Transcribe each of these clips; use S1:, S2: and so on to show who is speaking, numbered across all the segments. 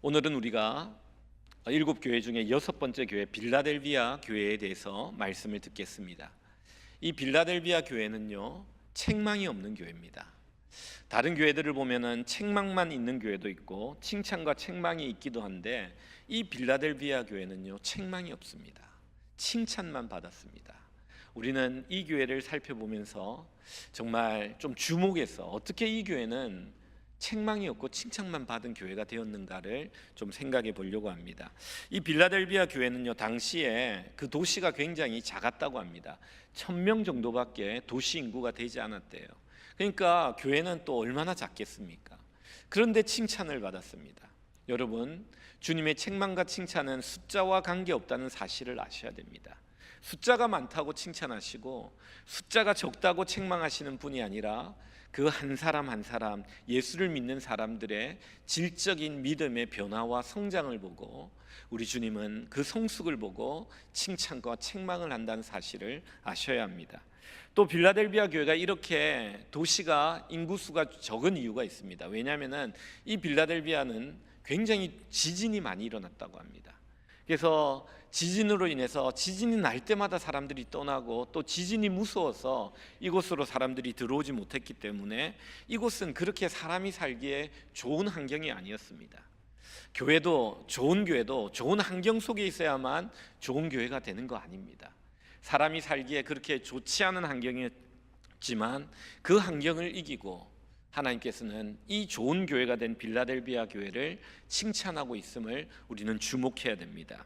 S1: 오늘은 우리가 7교회 중에 6번째 교회 빌라델비아 교회에 대해서 말씀을 듣겠습니다. 이 빌라델비아 교회는요, 책망이 없는 교회입니다. 다른 교회들을 보면은 책망만 있는 교회도 있고 칭찬과 책망이 있기도 한데, 이 빌라델비아 교회는요, 책망이 없습니다. 칭찬만 받았습니다. 우리는 이 교회를 살펴보면서 정말 좀 주목해서 어떻게 이 교회는 책망이 없고 칭찬만 받은 교회가 되었는가를 좀 생각해 보려고 합니다. 이 빌라델비아 교회는요, 당시에 그 도시가 굉장히 작았다고 합니다. 1000명 정도밖에 도시 인구가 되지 않았대요. 그러니까 교회는 또 얼마나 작겠습니까? 그런데 칭찬을 받았습니다. 여러분, 주님의 책망과 칭찬은 숫자와 관계없다는 사실을 아셔야 됩니다. 숫자가 많다고 칭찬하시고 숫자가 적다고 책망하시는 분이 아니라 그 한 사람 한 사람, 예수를 믿는 사람들의 질적인 믿음의 변화와 성장을 보고, 우리 주님은 그 성숙을 보고 칭찬과 책망을 한다는 사실을 아셔야 합니다. 또 빌라델비아 교회가 이렇게 도시가 인구수가 적은 이유가 있습니다. 왜냐하면 이 빌라델비아는 굉장히 지진이 많이 일어났다고 합니다. 그래서 지진으로 인해서 지진이 날 때마다 사람들이 떠나고, 또 지진이 무서워서 이곳으로 사람들이 들어오지 못했기 때문에 이곳은 그렇게 사람이 살기에 좋은 환경이 아니었습니다. 교회도, 좋은 교회도 좋은 환경 속에 있어야만 좋은 교회가 되는 거 아닙니다. 사람이 살기에 그렇게 좋지 않은 환경이었지만 그 환경을 이기고 하나님께서는 이 좋은 교회가 된 빌라델비아 교회를 칭찬하고 있음을 우리는 주목해야 됩니다.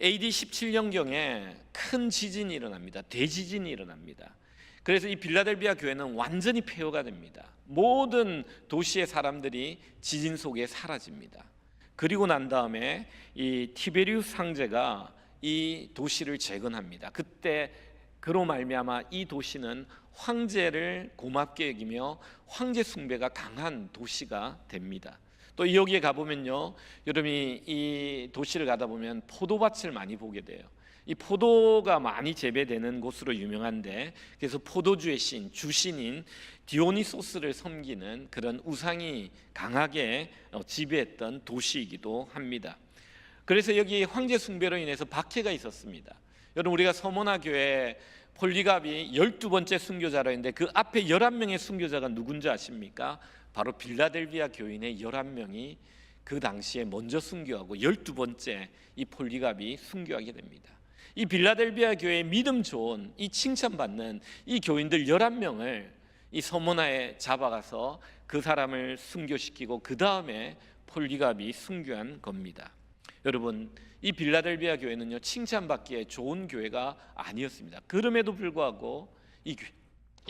S1: AD 17년경에 큰 지진이 일어납니다. 대지진이 일어납니다. 그래서 이 빌라델비아 교회는 완전히 폐허가 됩니다. 모든 도시의 사람들이 지진 속에 사라집니다. 그리고 난 다음에 이 티베리우스 황제가 이 도시를 재건합니다. 그때 그로 말미암아 이 도시는 황제를 고맙게 여기며 황제 숭배가 강한 도시가 됩니다. 또 여기에 가보면요, 여러분이 이 도시를 가다 보면 포도밭을 많이 보게 돼요. 이 포도가 많이 재배되는 곳으로 유명한데, 그래서 포도주의 신, 주신인 디오니소스를 섬기는 그런 우상이 강하게 지배했던 도시이기도 합니다. 그래서 여기 황제 숭배로 인해서 박해가 있었습니다. 여러분, 우리가 서모나 교회 폴리갑이 12번째 순교자로 했는데 그 앞에 11명의 순교자가 누군지 아십니까? 바로 빌라델비아 교인의 11명이 그 당시에 먼저 순교하고 12번째 이 폴리갑이 순교하게 됩니다. 이 빌라델비아 교회의 믿음 좋은, 이 칭찬받는 이 교인들 11명을 이 서모나에 잡아가서 그 사람을 순교시키고 그 다음에 폴리갑이 순교한 겁니다. 여러분, 이 빌라델비아 교회는요, 칭찬받기에 좋은 교회가 아니었습니다. 그럼에도 불구하고 이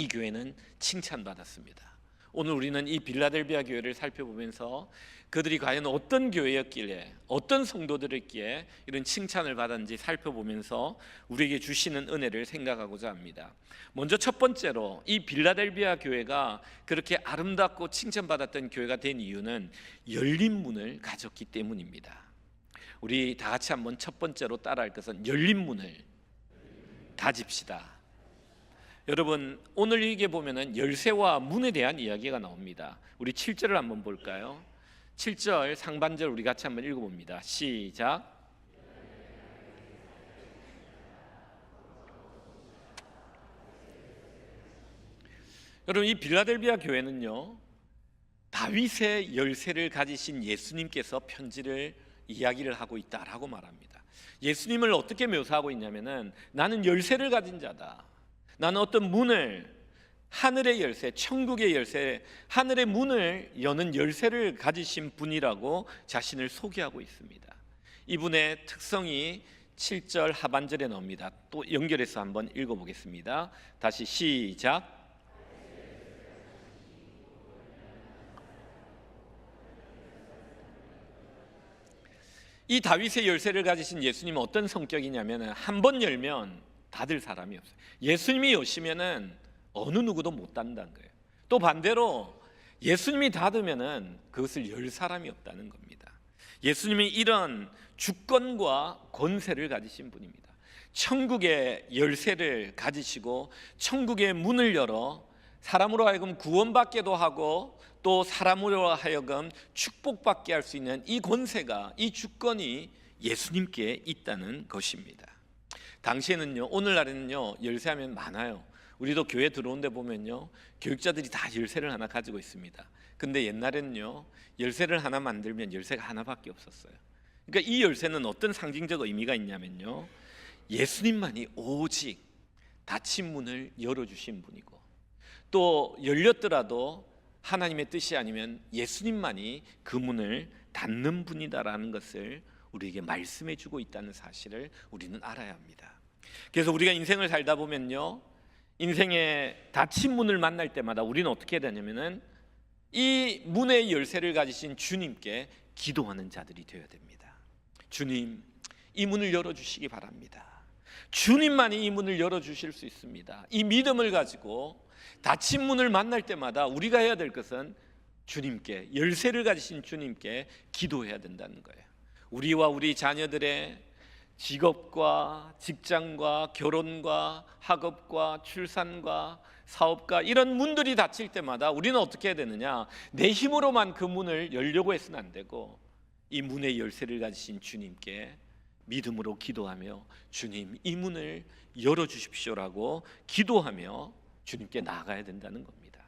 S1: 교회는 칭찬받았습니다. 오늘 우리는 이 빌라델비아 교회를 살펴보면서 그들이 과연 어떤 교회였길래, 어떤 성도들이었기에 이런 칭찬을 받았는지 살펴보면서 우리에게 주시는 은혜를 생각하고자 합니다. 먼저 첫 번째로, 이 빌라델비아 교회가 그렇게 아름답고 칭찬받았던 교회가 된 이유는 열린 문을 가졌기 때문입니다. 우리 다 같이 한번 첫 번째로 따라할 것은 열린 문을 가집시다. 여러분, 오늘 이게 보면은 열쇠와 문에 대한 이야기가 나옵니다. 우리 7절을 한번 볼까요? 7절 상반절 우리 같이 한번 읽어봅니다. 시작. 여러분, 이 빌라델비아 교회는요, 다윗의 열쇠를 가지신 예수님께서 편지를 이야기를 하고 있다라고 말합니다. 예수님을 어떻게 묘사하고 있냐면은, 나는 열쇠를 가진 자다. 나는 어떤 문을, 하늘의 열쇠, 천국의 열쇠, 하늘의 문을 여는 열쇠를 가지신 분이라고 자신을 소개하고 있습니다. 이분의 특성이 7절 하반절에 나옵니다. 또 연결해서 한번 읽어보겠습니다. 다시 시작. 이 다윗의 열쇠를 가지신 예수님은 어떤 성격이냐면, 한 번 열면 닫을 사람이 없어요. 예수님이 여시면은 어느 누구도 못 닫는다는 거예요. 또 반대로 예수님이 닫으면은 그것을 열 사람이 없다는 겁니다. 예수님이 이런 주권과 권세를 가지신 분입니다. 천국의 열쇠를 가지시고 천국의 문을 열어 사람으로 하여금 구원받게도 하고 또 사람으로 하여금 축복받게 할 수 있는 이 권세가, 이 주권이 예수님께 있다는 것입니다. 당시에는요, 오늘날에는요 열쇠하면 많아요. 우리도 교회 들어온 데 보면요 교육자들이 다 열쇠를 하나 가지고 있습니다. 근데 옛날에는요 열쇠를 하나 만들면 열쇠가 하나밖에 없었어요. 그러니까 이 열쇠는 어떤 상징적 의미가 있냐면요, 예수님만이 오직 닫힌 문을 열어주신 분이고, 또 열렸더라도 하나님의 뜻이 아니면 예수님만이 그 문을 닫는 분이다라는 것을 우리에게 말씀해 주고 있다는 사실을 우리는 알아야 합니다. 그래서 우리가 인생을 살다 보면요, 인생의 닫힌 문을 만날 때마다 우리는 어떻게 해야 되냐면은 이 문의 열쇠를 가지신 주님께 기도하는 자들이 되어야 됩니다. 주님, 이 문을 열어주시기 바랍니다. 주님만이 이 문을 열어주실 수 있습니다. 이 믿음을 가지고 닫힌 문을 만날 때마다 우리가 해야 될 것은 주님께, 열쇠를 가지신 주님께 기도해야 된다는 거예요. 우리와 우리 자녀들의 직업과 직장과 결혼과 학업과 출산과 사업과 이런 문들이 닫힐 때마다 우리는 어떻게 해야 되느냐, 내 힘으로만 그 문을 열려고 해서는 안 되고 이 문의 열쇠를 가지신 주님께 믿음으로 기도하며 주님, 이 문을 열어주십시오라고 기도하며 주님께 나아가야 된다는 겁니다.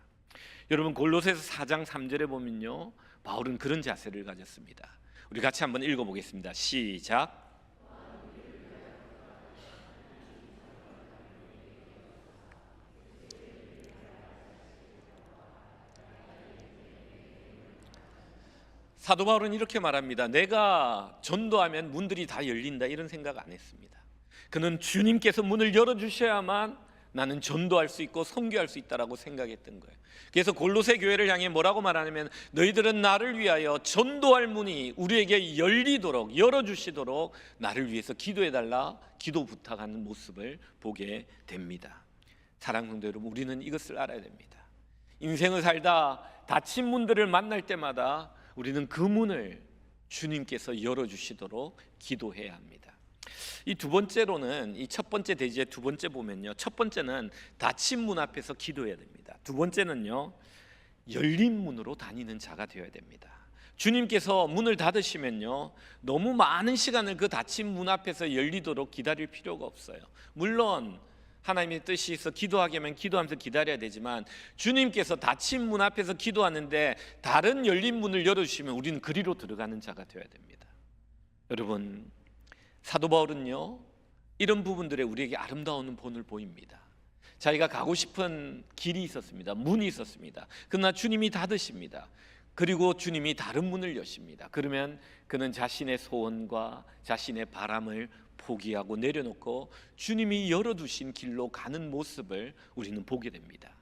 S1: 여러분, 골로새서 4장 3절에 보면요, 바울은 그런 자세를 가졌습니다. 우리 같이 한번 읽어보겠습니다. 시작. 사도 바울은 이렇게 말합니다. 내가 전도하면 문들이 다 열린다 이런 생각 안 했습니다. 그는 주님께서 문을 열어주셔야만 나는 전도할 수 있고 선교할 수 있다라고 생각했던 거예요. 그래서 골로새 교회를 향해 뭐라고 말하냐면, 너희들은 나를 위하여 전도할 문이 우리에게 열리도록, 열어주시도록 나를 위해서 기도해달라, 기도 부탁하는 모습을 보게 됩니다. 사랑하는 성도 여러분, 우리는 이것을 알아야 됩니다. 인생을 살다 닫힌 문들을 만날 때마다 우리는 그 문을 주님께서 열어주시도록 기도해야 합니다. 이 두 번째로는, 이 첫 번째 대지의 두 번째 보면요, 첫 번째는 닫힌 문 앞에서 기도해야 됩니다. 두 번째는요, 열린 문으로 다니는 자가 되어야 됩니다. 주님께서 문을 닫으시면요, 너무 많은 시간을 그 닫힌 문 앞에서 열리도록 기다릴 필요가 없어요. 물론 하나님의 뜻이 있어 기도하게 하면 기도하면서 기다려야 되지만, 주님께서 닫힌 문 앞에서 기도하는데 다른 열린 문을 열어주시면 우리는 그리로 들어가는 자가 되어야 됩니다. 여러분, 사도 바울은요, 이런 부분들에 우리에게 아름다운 본을 보입니다. 자기가 가고 싶은 길이 있었습니다. 문이 있었습니다. 그러나 주님이 닫으십니다. 그리고 주님이 다른 문을 여십니다. 그러면 그는 자신의 소원과 자신의 바람을 포기하고 내려놓고 주님이 열어두신 길로 가는 모습을 우리는 보게 됩니다.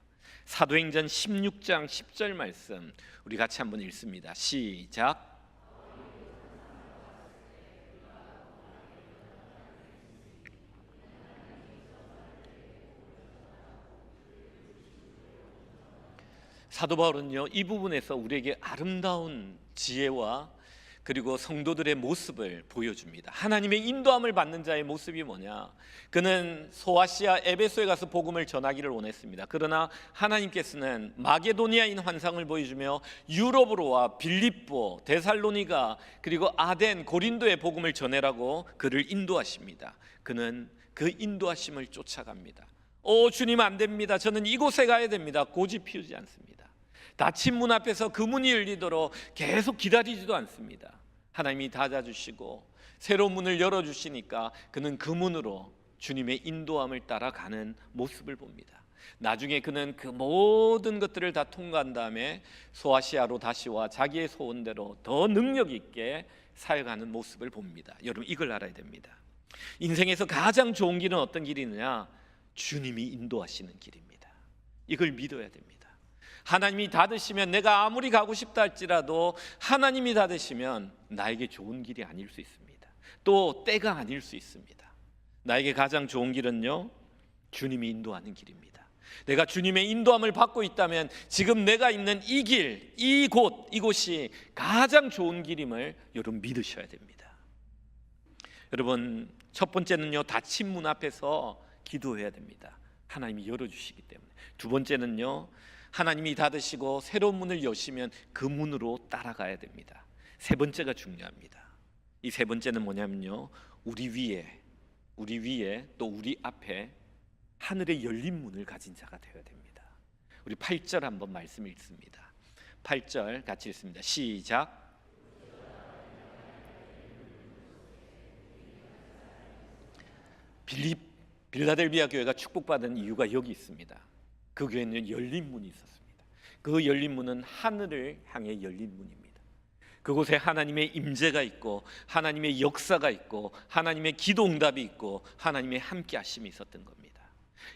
S1: 사도행전 16장 10절 말씀 우리 같이 한번 읽습니다. 시작. 사도 바울은요, 이 부분에서 우리에게 아름다운 지혜와 그리고 성도들의 모습을 보여줍니다. 하나님의 인도함을 받는 자의 모습이 뭐냐? 그는 소아시아 에베소에 가서 복음을 전하기를 원했습니다. 그러나 하나님께서는 마게도니아인 환상을 보여주며 유럽으로와 빌립보, 데살로니가, 그리고 아덴, 고린도의 복음을 전해라고 그를 인도하십니다. 그는 그 인도하심을 쫓아갑니다. 주님, 안 됩니다. 저는 이곳에 가야 됩니다. 고집 피우지 않습니다. 닫힌 문 앞에서 그 문이 열리도록 계속 기다리지도 않습니다. 하나님이 닫아주시고 새로운 문을 열어주시니까 그는 그 문으로 주님의 인도함을 따라가는 모습을 봅니다. 나중에 그는 그 모든 것들을 다 통과한 다음에 소아시아로 다시 와 자기의 소원대로 더 능력 있게 사역하는 모습을 봅니다. 여러분, 이걸 알아야 됩니다. 인생에서 가장 좋은 길은 어떤 길이냐? 주님이 인도하시는 길입니다. 이걸 믿어야 됩니다. 하나님이 닫으시면 내가 아무리 가고 싶다 할지라도 하나님이 닫으시면 나에게 좋은 길이 아닐 수 있습니다. 또 때가 아닐 수 있습니다. 나에게 가장 좋은 길은요, 주님이 인도하는 길입니다. 내가 주님의 인도함을 받고 있다면 지금 내가 있는 이 길, 이곳이 가장 좋은 길임을 여러분 믿으셔야 됩니다. 여러분, 첫 번째는요, 닫힌 문 앞에서 기도해야 됩니다. 하나님이 열어주시기 때문에. 두 번째는요, 하나님이 닫으시고 새로운 문을 여시면 그 문으로 따라가야 됩니다. 세 번째가 중요합니다. 이 세 번째는 뭐냐면요, 우리 위에 또 우리 앞에 하늘의 열린 문을 가진 자가 되어야 됩니다. 우리 8절 한번 말씀 읽습니다. 8절 같이 읽습니다. 시작. 빌라델비아 교회가 축복받은 이유가 여기 있습니다. 그 교회는 열린 문이 있었습니다. 그 열린 문은 하늘을 향해 열린 문입니다. 그곳에 하나님의 임재가 있고 하나님의 역사가 있고 하나님의 기도 응답이 있고 하나님의 함께 하심이 있었던 겁니다.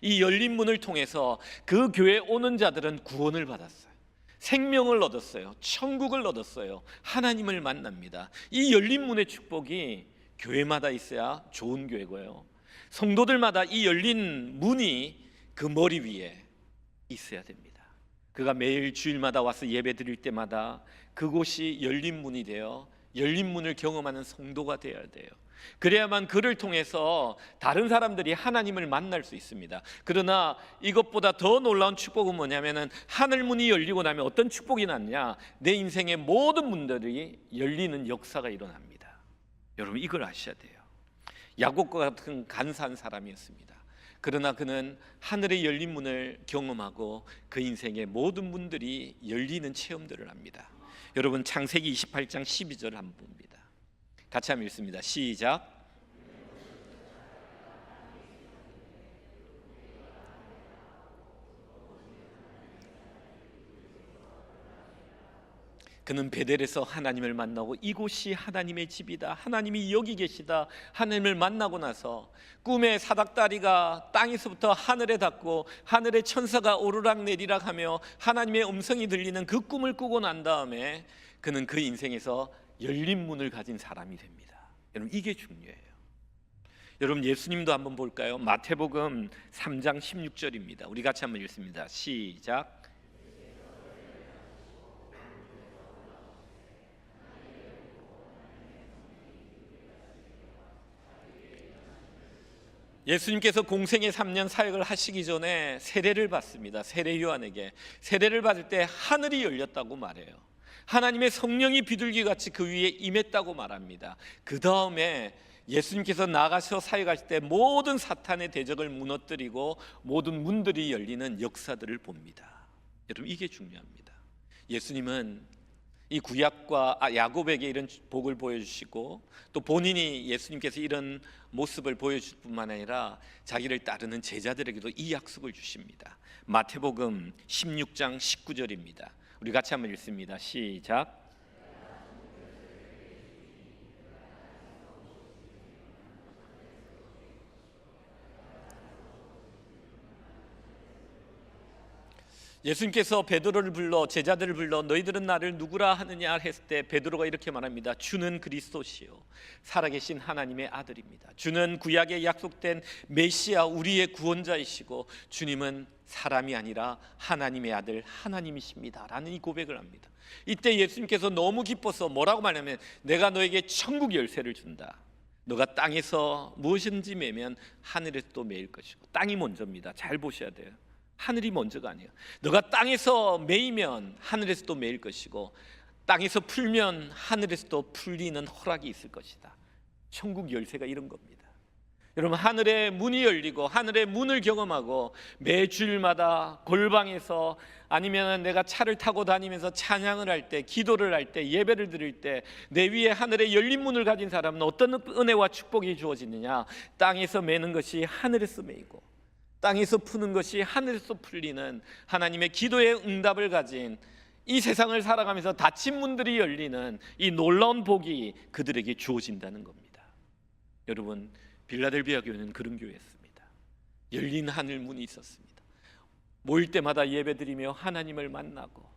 S1: 이 열린 문을 통해서 그 교회에 오는 자들은 구원을 받았어요. 생명을 얻었어요. 천국을 얻었어요. 하나님을 만납니다. 이 열린 문의 축복이 교회마다 있어야 좋은 교회고요, 성도들마다 이 열린 문이 그 머리 위에 있어야 됩니다. 그가 매일 주일마다 와서 예배 드릴 때마다 그곳이 열린 문이 되어 열린 문을 경험하는 성도가 되어야 돼요. 그래야만 그를 통해서 다른 사람들이 하나님을 만날 수 있습니다. 그러나 이것보다 더 놀라운 축복은 뭐냐면은 하늘 문이 열리고 나면 어떤 축복이 났냐, 내 인생의 모든 문들이 열리는 역사가 일어납니다. 여러분, 이걸 아셔야 돼요. 야곱과 같은 간사한 사람이었습니다. 그러나 그는 하늘의 열린 문을 경험하고 그 인생의 모든 문들이 열리는 체험들을 합니다. 여러분, 창세기 28장 12절을 한번 봅니다. 같이 한번 읽습니다. 시작. 그는 베델에서 하나님을 만나고 이곳이 하나님의 집이다, 하나님이 여기 계시다, 하나님을 만나고 나서 꿈의 사닥다리가 땅에서부터 하늘에 닿고 하늘의 천사가 오르락내리락 하며 하나님의 음성이 들리는 그 꿈을 꾸고 난 다음에 그는 그 인생에서 열린 문을 가진 사람이 됩니다. 여러분, 이게 중요해요. 여러분, 예수님도 한번 볼까요? 마태복음 3장 16절입니다. 우리 같이 한번 읽습니다. 시작. 예수님께서 공생의 3년 사역을 하시기 전에 세례를 받습니다. 세례 요한에게. 세례를 받을 때 하늘이 열렸다고 말해요. 하나님의 성령이 비둘기같이 그 위에 임했다고 말합니다. 그 다음에 예수님께서 나가서 사역하실 때 모든 사탄의 대적을 무너뜨리고 모든 문들이 열리는 역사들을 봅니다. 여러분, 이게 중요합니다. 예수님은 이 구약과 야곱에게 이런 복을 보여주시고 또 본인이 예수님께서 이런 모습을 보여줄 뿐만 아니라 자기를 따르는 제자들에게도 이 약속을 주십니다. 마태복음 16장 19절입니다. 우리 같이 한번 읽습니다. 시작. 예수님께서 베드로를 불러 제자들을 불러 너희들은 나를 누구라 하느냐 했을 때 베드로가 이렇게 말합니다. 주는 그리스도시요 살아계신 하나님의 아들입니다. 주는 구약에 약속된 메시아, 우리의 구원자이시고 주님은 사람이 아니라 하나님의 아들 하나님이십니다 라는 이 고백을 합니다. 이때 예수님께서 너무 기뻐서 뭐라고 말하면, 내가 너에게 천국 열쇠를 준다. 너가 땅에서 무엇인지 매면 하늘에서 또 매일 것이고. 땅이 먼저입니다. 잘 보셔야 돼요. 하늘이 먼저가 아니에요. 너가 땅에서 매이면 하늘에서 또 매일 것이고 땅에서 풀면 하늘에서 또 풀리는 허락이 있을 것이다. 천국 열쇠가 이런 겁니다. 여러분, 하늘의 문이 열리고 하늘의 문을 경험하고 매 주일마다 골방에서 아니면 내가 차를 타고 다니면서 찬양을 할 때, 기도를 할 때, 예배를 드릴 때 내 위에 하늘의 열린 문을 가진 사람은 어떤 은혜와 축복이 주어지느냐, 땅에서 매는 것이 하늘에서 매이고 땅에서 푸는 것이 하늘에서 풀리는 하나님의 기도의 응답을 가진, 이 세상을 살아가면서 닫힌 문들이 열리는 이 놀라운 복이 그들에게 주어진다는 겁니다. 여러분, 빌라델비아 교회는 그런 교회였습니다. 열린 하늘 문이 있었습니다. 모일 때마다 예배드리며 하나님을 만나고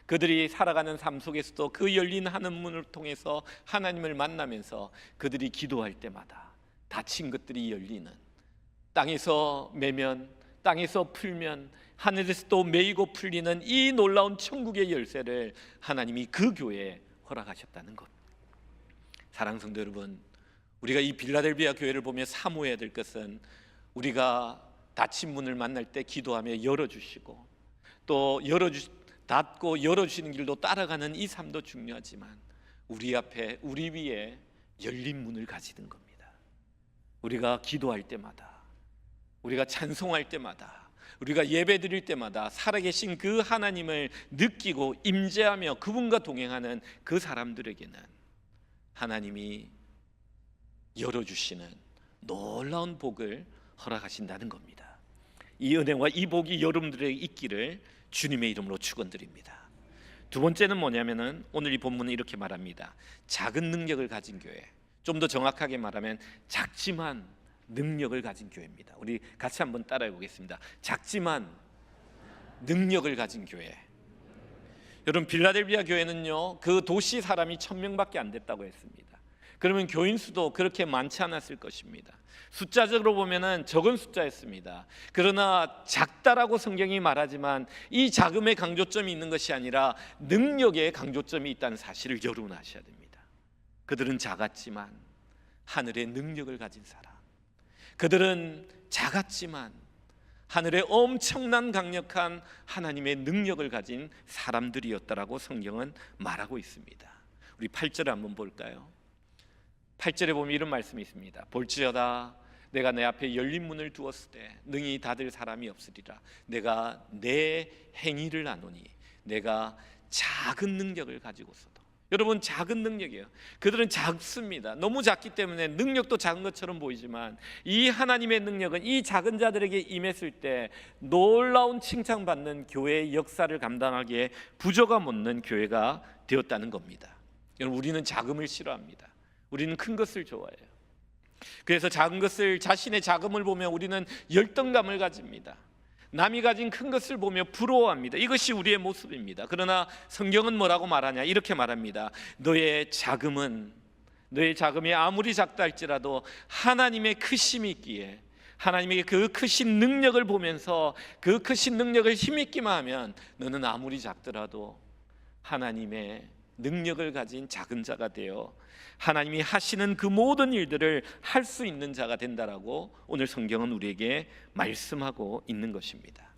S1: 그들이 살아가는 삶 속에서도 그 열린 하늘 문을 통해서 하나님을 만나면서 그들이 기도할 때마다 닫힌 것들이 열리는, 땅에서 매면 땅에서 풀면 하늘에서 또 매이고 풀리는 이 놀라운 천국의 열쇠를 하나님이 그 교회에 허락하셨다는 것. 사랑하는 성도 여러분, 우리가 이 빌라델비아 교회를 보며 사모해야 될 것은 우리가 닫힌 문을 만날 때 기도하며 열어주시고, 또 닫고 열어주시는 길도 따라가는 이 삶도 중요하지만 우리 앞에, 우리 위에 열린 문을 가지는 겁니다. 우리가 기도할 때마다, 우리가 찬송할 때마다, 우리가 예배 드릴 때마다 살아계신 그 하나님을 느끼고 임재하며 그분과 동행하는 그 사람들에게는 하나님이 열어주시는 놀라운 복을 허락하신다는 겁니다. 이 은혜와 이 복이 여러분들에게 있기를 주님의 이름으로 축원드립니다. 두 번째는 뭐냐면은 오늘 이 본문은 이렇게 말합니다. 작은 능력을 가진 교회, 좀 더 정확하게 말하면 작지만 능력을 가진 교회입니다. 우리 같이 한번 따라해 보겠습니다. 작지만 능력을 가진 교회. 여러분, 빌라델비아 교회는요, 그 도시 사람이 1000명밖에 안 됐다고 했습니다. 그러면 교인 수도 그렇게 많지 않았을 것입니다. 숫자적으로 보면은 적은 숫자였습니다. 그러나 작다라고 성경이 말하지만 이 작음의 강조점이 있는 것이 아니라 능력의 강조점이 있다는 사실을 여러분 아셔야 됩니다. 그들은 작았지만 하늘의 능력을 가진 사람, 그들은 작았지만 하늘의 엄청난 강력한 하나님의 능력을 가진 사람들이었다라고 성경은 말하고 있습니다. 우리 8절을 한번 볼까요? 8절에 보면 이런 말씀이 있습니다. 볼지어다 내가 내 앞에 열린 문을 두었을 때 능히 닫을 사람이 없으리라. 내가 내 행위를 아노니 내가 작은 능력을 가지고서도. 여러분, 작은 능력이에요. 그들은 작습니다. 너무 작기 때문에 능력도 작은 것처럼 보이지만 이 하나님의 능력은 이 작은 자들에게 임했을 때 놀라운 칭찬받는 교회의 역사를 감당하기에 부족함 없는 교회가 되었다는 겁니다. 여러분, 우리는 작음을 싫어합니다. 우리는 큰 것을 좋아해요. 그래서 작은 것을, 자신의 작음을 보면 우리는 열등감을 가집니다. 남이 가진 큰 것을 보며 부러워합니다. 이것이 우리의 모습입니다. 그러나 성경은 뭐라고 말하냐? 이렇게 말합니다. 너의 자금이 아무리 작다 할지라도 하나님의 크심이 있기에, 하나님의 그 크신 능력을 보면서 그 크신 능력을 힘입기만 하면 너는 아무리 작더라도 하나님의 능력을 가진 작은 자가 되어 하나님이 하시는 그 모든 일들을 할 수 있는 자가 된다라고 오늘 성경은 우리에게 말씀하고 있는 것입니다.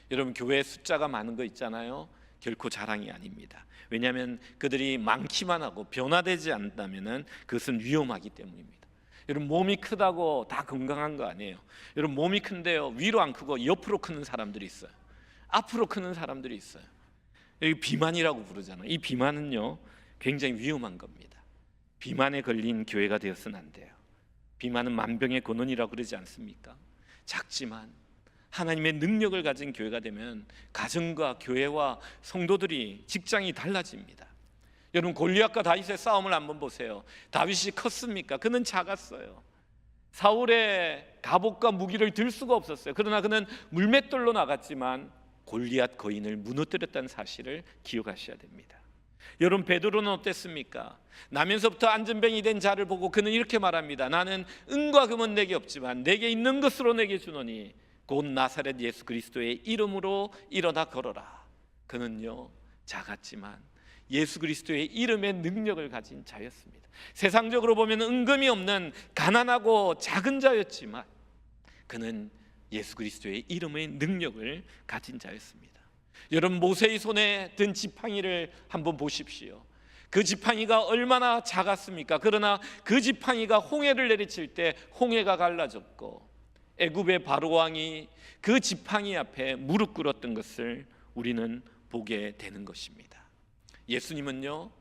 S1: 여러분, 교회 숫자가 많은 거 있잖아요. 결코 자랑이 아닙니다. 왜냐하면 그들이 많기만 하고 변화되지 않는다면 그것은 위험하기 때문입니다. 여러분, 몸이 크다고 다 건강한 거 아니에요. 여러분, 몸이 큰데요, 위로 안 크고 옆으로 크는 사람들이 있어요. 앞으로 크는 사람들이 있어요. 여기 비만이라고 부르잖아요. 이 비만은요 굉장히 위험한 겁니다. 비만에 걸린 교회가 되어서는 안 돼요. 비만은 만병의 근원이라고 그러지 않습니까? 작지만 하나님의 능력을 가진 교회가 되면 가정과 교회와 성도들이, 직장이 달라집니다. 여러분, 골리앗과 다윗의 싸움을 한번 보세요. 다윗이 컸습니까? 그는 작았어요. 사울의 갑옷과 무기를 들 수가 없었어요. 그러나 그는 물맷돌로 나갔지만 골리앗 거인을 무너뜨렸다는 사실을 기억하셔야 됩니다. 여러분, 베드로는 어땠습니까? 나면서부터 안전병이 된 자를 보고 그는 이렇게 말합니다. 나는 은과 금은 내게 없지만 내게 있는 것으로 내게 주노니 곧 나사렛 예수 그리스도의 이름으로 일어나 걸어라. 그는요 작았지만 예수 그리스도의 이름의 능력을 가진 자였습니다. 세상적으로 보면 은금이 없는 가난하고 작은 자였지만 그는 예수 그리스도의 이름의 능력을 가진 자였습니다. 여러분, 모세의 손에 든 지팡이를 한번 보십시오. 그 지팡이가 얼마나 작았습니까? 그러나 그 지팡이가 홍해를 내리칠 때 홍해가 갈라졌고 애굽의 바로왕이 그 지팡이 앞에 무릎 꿇었던 것을 우리는 보게 되는 것입니다. 예수님은요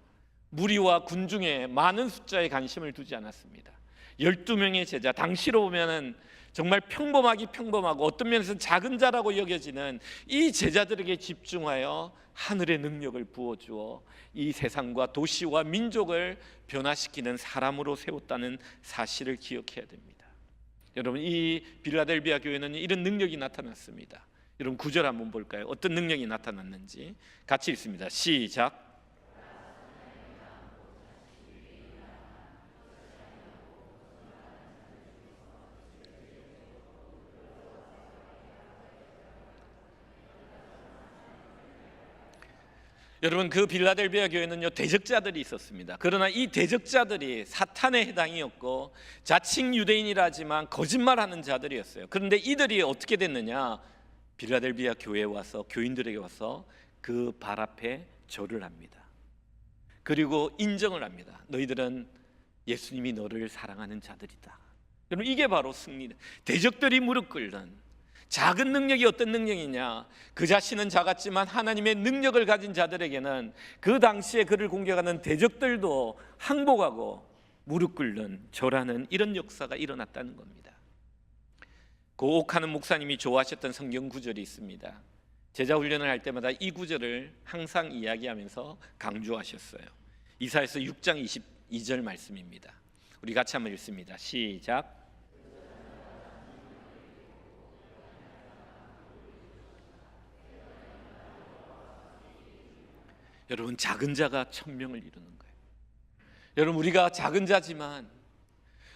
S1: 무리와 군중에 많은 숫자에 관심을 두지 않았습니다. 12명의 제자, 당시로 보면은 정말 평범하고 어떤 면에서 작은 자라고 여겨지는 이 제자들에게 집중하여 하늘의 능력을 부어주어 이 세상과 도시와 민족을 변화시키는 사람으로 세웠다는 사실을 기억해야 됩니다. 여러분, 이 빌라델비아 교회는 이런 능력이 나타났습니다. 여러분, 9절 한번 볼까요? 어떤 능력이 나타났는지 같이 읽습니다. 시작. 여러분, 그 빌라델비아 교회는요, 대적자들이 있었습니다. 그러나 이 대적자들이 사탄의 해당이었고 자칭 유대인이라지만 거짓말하는 자들이었어요. 그런데 이들이 어떻게 됐느냐? 빌라델비아 교회에 와서, 교인들에게 와서 그 발 앞에 절을 합니다. 그리고 인정을 합니다. 너희들은 예수님이 너를 사랑하는 자들이다. 여러분, 이게 바로 승리다. 대적들이 무릎 꿇는 작은 능력이 어떤 능력이냐? 그 자신은 작았지만 하나님의 능력을 가진 자들에게는 그 당시에 그를 공격하는 대적들도 항복하고 무릎 꿇는 절하는 이런 역사가 일어났다는 겁니다. 고옥하는 목사님이 좋아하셨던 성경 구절이 있습니다. 제자 훈련을 할 때마다 이 구절을 항상 이야기하면서 강조하셨어요. 이사야서 6장 22절 말씀입니다. 우리 같이 한번 읽습니다. 시작. 여러분, 작은 자가 천명을 이루는 거예요. 여러분, 우리가 작은 자지만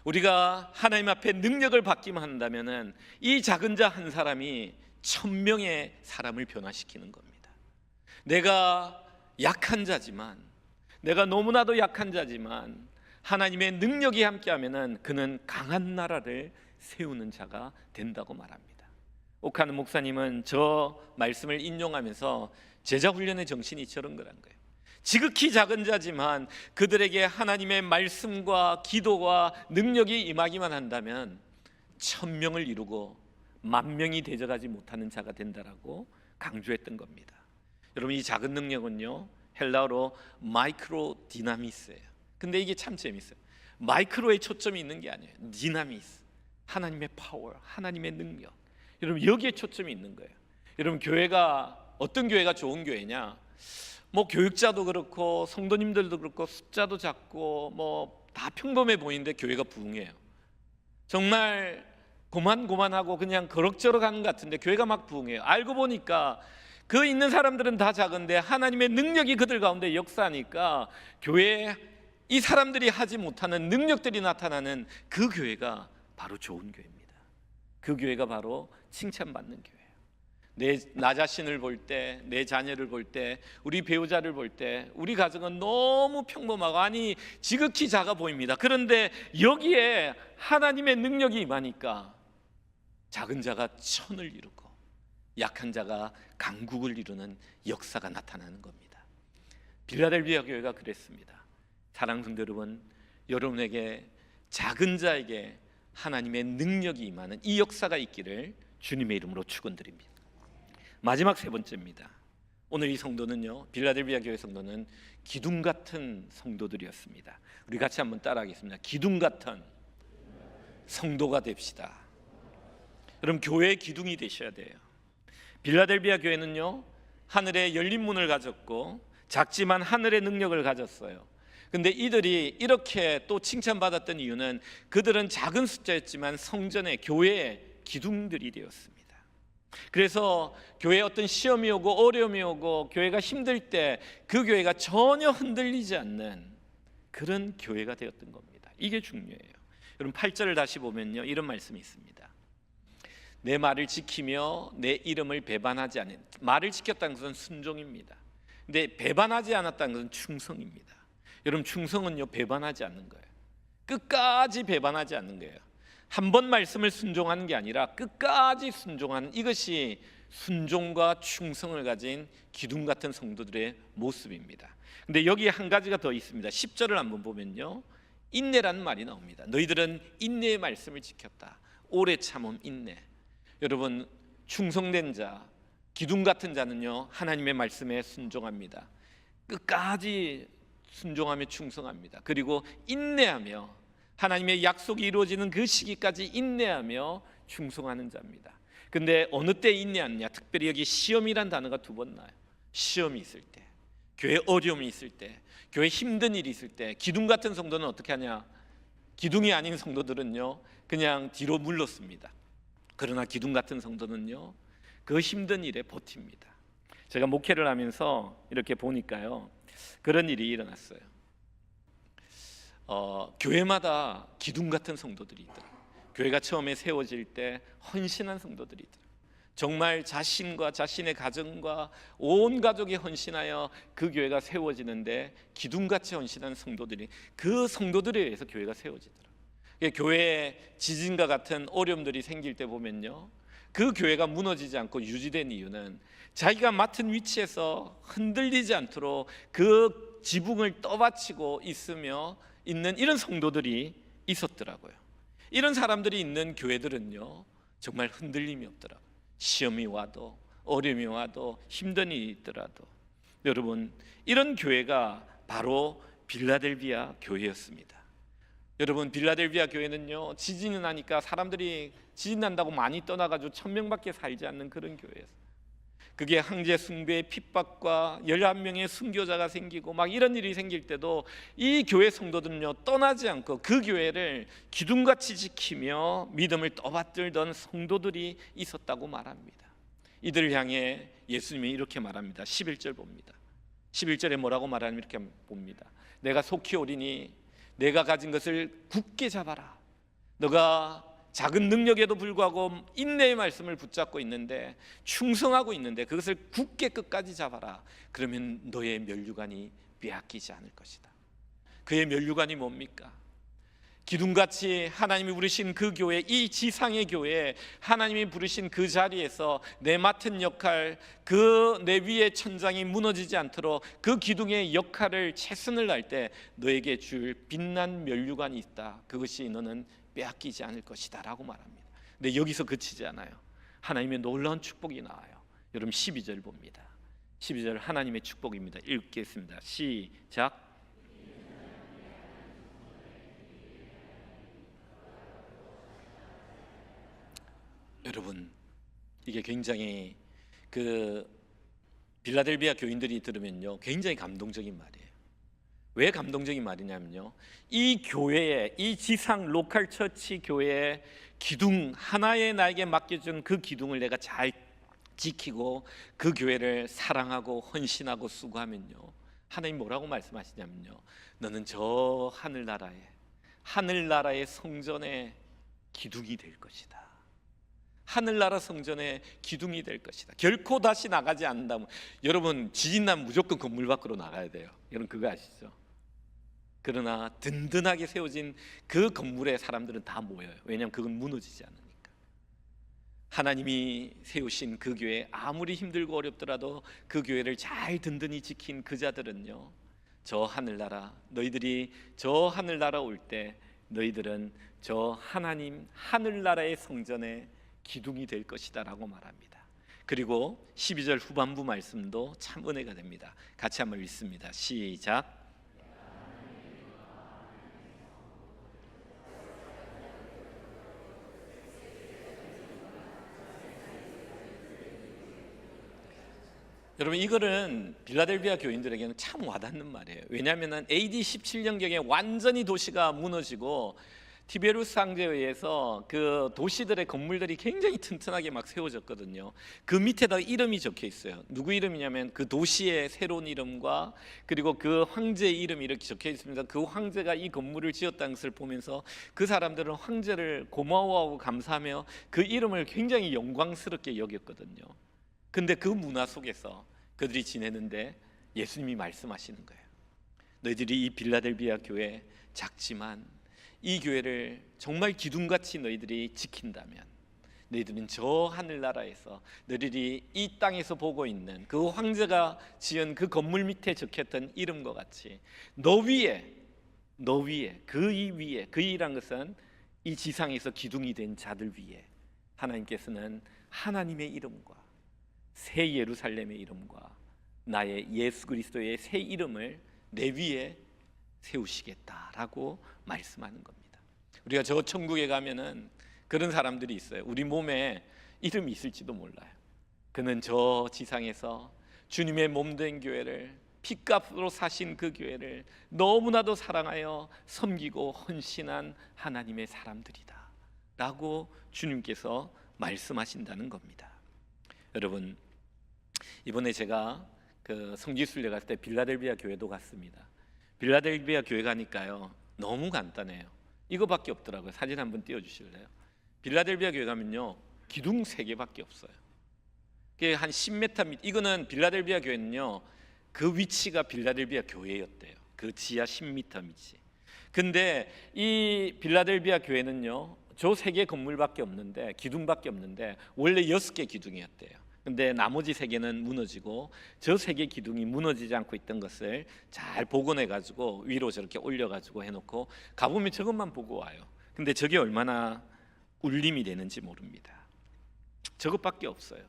S1: 우리가 하나님 앞에 능력을 받기만 한다면은 이 작은 자 한 사람이 천명의 사람을 변화시키는 겁니다. 내가 약한 자지만, 내가 너무나도 약한 자지만 하나님의 능력이 함께하면은 그는 강한 나라를 세우는 자가 된다고 말합니다. 옥하는 목사님은 저 말씀을 인용하면서 제자 훈련의 정신이 저런 거란 거예요. 지극히 작은 자지만 그들에게 하나님의 말씀과 기도와 능력이 임하기만 한다면 천명을 이루고 만명이 대적하지 못하는 자가 된다라고 강조했던 겁니다. 여러분, 이 작은 능력은요, 헬라어로 마이크로 디나미스예요. 근데 이게 참 재밌어요. 마이크로에 초점이 있는 게 아니에요. 디나미스, 하나님의 파워, 하나님의 능력. 여러분, 여기에 초점이 있는 거예요. 여러분, 교회가 어떤 교회가 좋은 교회냐? 뭐 교육자도 그렇고 성도님들도 그렇고 숫자도 작고 뭐 다 평범해 보이는데 교회가 부흥해요. 정말 고만고만하고 그냥 그럭저럭 하는 것 같은데 교회가 막 부흥해요. 알고 보니까 그 있는 사람들은 다 작은데 하나님의 능력이 그들 가운데 역사하니까 교회에 이 사람들이 하지 못하는 능력들이 나타나는 그 교회가 바로 좋은 교회입니다. 그 교회가 바로 칭찬받는 교회예요. 나 자신을 볼 때, 내 자녀를 볼 때, 우리 배우자를 볼 때 우리 가정은 너무 평범하고 아니 지극히 작아 보입니다. 그런데 여기에 하나님의 능력이 임하니까 작은 자가 천을 이루고 약한 자가 강국을 이루는 역사가 나타나는 겁니다. 빌라델비아 교회가 그랬습니다. 사랑하는 성도 여러분, 여러분에게 작은 자에게 하나님의 능력이 임하는 이 역사가 있기를 주님의 이름으로 축원드립니다. 마지막 세 번째입니다. 오늘 이 성도는요, 빌라델비아 교회 성도는 기둥 같은 성도들이었습니다. 우리 같이 한번 따라하겠습니다. 기둥 같은 성도가 됩시다. 여러분, 교회의 기둥이 되셔야 돼요. 빌라델비아 교회는요, 하늘에 열린 문을 가졌고 작지만 하늘의 능력을 가졌어요. 근데 이들이 이렇게 또 칭찬받았던 이유는 그들은 작은 숫자였지만 성전의 교회의 기둥들이 되었습니다. 그래서 교회에 어떤 시험이 오고 어려움이 오고 교회가 힘들 때 그 교회가 전혀 흔들리지 않는 그런 교회가 되었던 겁니다. 이게 중요해요. 여러분, 8절을 다시 보면요, 이런 말씀이 있습니다. 내 말을 지키며 내 이름을 배반하지 않은, 말을 지켰다는 것은 순종입니다. 근데 배반하지 않았다는 것은 충성입니다. 여러분, 충성은요, 배반하지 않는 거예요. 끝까지 배반하지 않는 거예요. 한 번 말씀을 순종하는 게 아니라 끝까지 순종하는, 이것이 순종과 충성을 가진 기둥 같은 성도들의 모습입니다. 근데 여기 한 가지가 더 있습니다. 10절을 한번 보면요, 인내라는 말이 나옵니다. 너희들은 인내의 말씀을 지켰다. 오래 참음, 인내. 여러분, 충성된 자, 기둥 같은 자는요, 하나님의 말씀에 순종합니다. 끝까지 순종하며 충성합니다. 그리고 인내하며 하나님의 약속이 이루어지는 그 시기까지 인내하며 충성하는 자입니다. 근데 어느 때 인내하느냐? 특별히 여기 시험이란 단어가 두 번 나와요. 시험이 있을 때, 교회 어려움이 있을 때, 교회 힘든 일이 있을 때, 기둥 같은 성도는 어떻게 하냐? 기둥이 아닌 성도들은요, 그냥 뒤로 물렀습니다. 그러나 기둥 같은 성도는요, 그 힘든 일에 버팁니다. 제가 목회를 하면서 이렇게 보니까요, 그런 일이 일어났어요. 교회마다 기둥 같은 성도들이 있더라고요. 교회가 처음에 세워질 때 헌신한 성도들이 있더라고요. 정말 자신과 자신의 가정과 온 가족이 헌신하여 그 교회가 세워지는데 기둥같이 헌신한 성도들이, 그 성도들에 의해서 교회가 세워지더라고요. 교회에 지진과 같은 어려움들이 생길 때 보면요, 그 교회가 무너지지 않고 유지된 이유는 자기가 맡은 위치에서 흔들리지 않도록 그 지붕을 떠받치고 있는 이런 성도들이 있었더라고요. 이런 사람들이 있는 교회들은요, 정말 흔들림이 없더라고요. 시험이 와도, 어려움이 와도, 힘든 일이 있더라도. 여러분, 이런 교회가 바로 빌라델비아 교회였습니다. 여러분, 빌라델비아 교회는요, 지진이 나니까 사람들이 지진 난다고 많이 떠나가지고 1000명밖에 살지 않는 그런 교회였어요. 그게 황제 숭배의 핍박과 11명의 순교자가 생기고 막 이런 일이 생길 때도 이 교회 성도들은요, 떠나지 않고 그 교회를 기둥같이 지키며 믿음을 떠받들던 성도들이 있었다고 말합니다. 이들을 향해 예수님이 이렇게 말합니다. 11절 봅니다. 11절에 뭐라고 말하냐면 이렇게 봅니다. 내가 속히 오리니 내가 가진 것을 굳게 잡아라. 너가 작은 능력에도 불구하고 인내의 말씀을 붙잡고 있는데, 충성하고 있는데 그것을 굳게 끝까지 잡아라. 그러면 너의 면류관이 빼앗기지 않을 것이다. 그의 면류관이 뭡니까? 기둥같이 하나님이 부르신 그 교회, 이 지상의 교회, 하나님이 부르신 그 자리에서 내 맡은 역할, 그 내 위의 천장이 무너지지 않도록 그 기둥의 역할을 최선을 다할 때 너에게 줄 빛난 면류관이 있다. 그것이 너는 빼앗기지 않을 것이다 라고 말합니다. 근데 여기서 그치지 않아요. 하나님의 놀라운 축복이 나와요. 여러분 12절 봅니다. 12절 하나님의 축복입니다. 읽겠습니다. 시작. 여러분, 이게 굉장히 빌라델비아 교인들이 들으면요, 굉장히 감동적인 말이에요. 왜 감동적인 말이냐면요, 이 교회에, 이 지상 로컬 처치 교회의 기둥 하나에 나에게 맡겨준 그 기둥을 내가 잘 지키고 그 교회를 사랑하고 헌신하고 수고하면요, 하나님 뭐라고 말씀하시냐면요, 너는 저 하늘나라의 성전의 기둥이 될 것이다. 하늘나라 성전의 기둥이 될 것이다. 결코 다시 나가지 않는다면, 여러분 지진 나면 무조건 건물 밖으로 나가야 돼요. 여러분 그거 아시죠? 그러나 든든하게 세워진 그 건물에 사람들은 다 모여요. 왜냐하면 그건 무너지지 않으니까. 하나님이 세우신 그 교회, 아무리 힘들고 어렵더라도 그 교회를 잘 든든히 지킨 그 자들은요, 저 하늘나라, 너희들이 저 하늘나라 올 때 너희들은 저 하나님 하늘나라의 성전에 기둥이 될 것이다 라고 말합니다. 그리고 12절 후반부 말씀도 참 은혜가 됩니다. 같이 한번 읽습니다. 시작. 여러분, 이거는 빌라델비아 교인들에게는 참 와닿는 말이에요. 왜냐하면 AD 17년경에 완전히 도시가 무너지고 티베루스 황제에 의해서 그 도시들의 건물들이 굉장히 튼튼하게 막 세워졌거든요. 그 밑에다 이름이 적혀 있어요. 누구 이름이냐면 그 도시의 새로운 이름과 그리고 그 황제의 이름이 이렇게 적혀 있습니다. 그 황제가 이 건물을 지었다는 것을 보면서 그 사람들은 황제를 고마워하고 감사하며 그 이름을 굉장히 영광스럽게 여겼거든요. 근데 그 문화 속에서 그들이 지내는데 예수님이 말씀하시는 거예요. 너희들이 이 빌라델비아 교회 작지만 이 교회를 정말 기둥같이 너희들이 지킨다면 너희들은 저 하늘나라에서 너희들이 이 땅에서 보고 있는 그 황제가 지은 그 건물 밑에 적혔던 이름과 같이 너 위에 그 위에, 그 이란 것은 이 지상에서 기둥이 된 자들 위에 하나님께서는 하나님의 이름과 새 예루살렘의 이름과 나의 예수 그리스도의 새 이름을 내 위에 세우시겠다라고 말씀하는 겁니다. 우리가 저 천국에 가면은 그런 사람들이 있어요. 우리 몸에 이름이 있을지도 몰라요. 그는 저 지상에서 주님의 몸된 교회를, 핏값으로 사신 그 교회를 너무나도 사랑하여 섬기고 헌신한 하나님의 사람들이다 라고 주님께서 말씀하신다는 겁니다. 여러분, 이번에 제가 그 성지순례 갔을 때 빌라델비아 교회도 갔습니다. 빌라델비아 교회 가니까요, 너무 간단해요. 이거밖에 없더라고요. 사진 한번 띄워주실래요? 빌라델비아 교회 가면요, 기둥 3개밖에 없어요. 그게 한 10m 이거는 빌라델비아 교회는요. 그 위치가 빌라델비아 교회였대요. 그 지하 10m 밑이. 근데 이 빌라델비아 교회는요. 저 3개 건물밖에 없는데 기둥밖에 없는데 원래 6개 기둥이었대요. 근데 나머지 3개는 무너지고 저 3개 기둥이 무너지지 않고 있던 것을 잘 복원해 가지고 위로 저렇게 올려 가지고 해놓고 가보면 저것만 보고 와요. 근데 저게 얼마나 울림이 되는지 모릅니다. 저것밖에 없어요.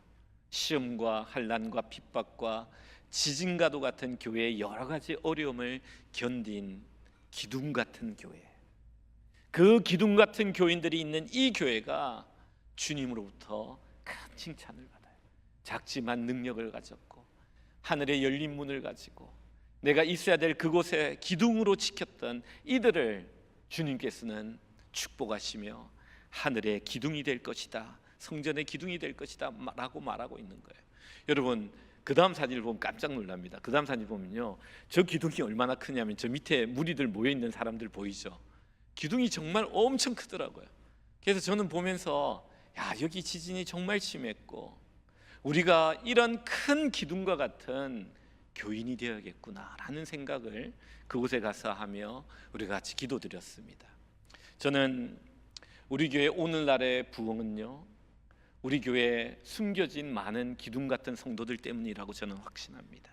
S1: 시험과 환난과 핍박과 지진과도 같은 교회의 여러 가지 어려움을 견딘 기둥 같은 교회. 그 기둥 같은 교인들이 있는 이 교회가 주님으로부터 큰 칭찬을 받아요. 작지만 능력을 가졌고 하늘의 열린 문을 가지고 내가 있어야 될 그곳에 기둥으로 지켰던 이들을 주님께서는 축복하시며 하늘의 기둥이 될 것이다, 성전의 기둥이 될 것이다 라고 말하고 있는 거예요. 여러분, 그 다음 사진을 보면 깜짝 놀랍니다. 그 다음 사진 보면요, 저 기둥이 얼마나 크냐면 저 밑에 무리들 모여있는 사람들 보이죠? 기둥이 정말 엄청 크더라고요. 그래서 저는 보면서 야, 여기 지진이 정말 심했고 우리가 이런 큰 기둥과 같은 교인이 되어야겠구나 라는 생각을 그곳에 가서 하며 우리가 같이 기도드렸습니다. 저는 우리 교회 오늘날의 부흥은요, 우리 교회에 숨겨진 많은 기둥 같은 성도들 때문이라고 저는 확신합니다.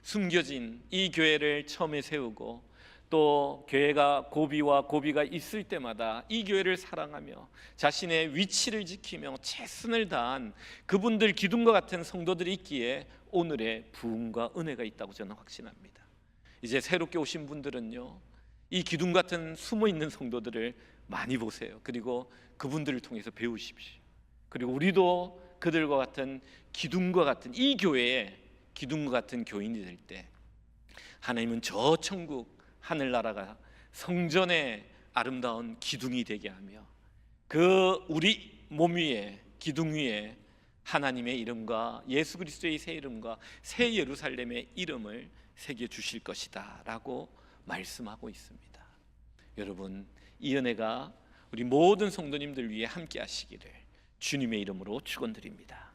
S1: 숨겨진 이 교회를 처음에 세우고 또 교회가 고비가 있을 때마다 이 교회를 사랑하며 자신의 위치를 지키며 최선을 다한 그분들 기둥과 같은 성도들이 있기에 오늘의 부흥과 은혜가 있다고 저는 확신합니다. 이제 새롭게 오신 분들은요, 이 기둥 같은 숨어있는 성도들을 많이 보세요. 그리고 그분들을 통해서 배우십시오. 그리고 우리도 그들과 같은 기둥과 같은 이 교회에 기둥과 같은 교인이 될 때 하나님은 저 천국 하늘나라가 성전의 아름다운 기둥이 되게 하며 그 우리 몸 위에 기둥 위에 하나님의 이름과 예수 그리스도의 새 이름과 새 예루살렘의 이름을 새겨 주실 것이다 라고 말씀하고 있습니다. 여러분, 이 은혜가 우리 모든 성도님들 위해 함께 하시기를 주님의 이름으로 축원드립니다.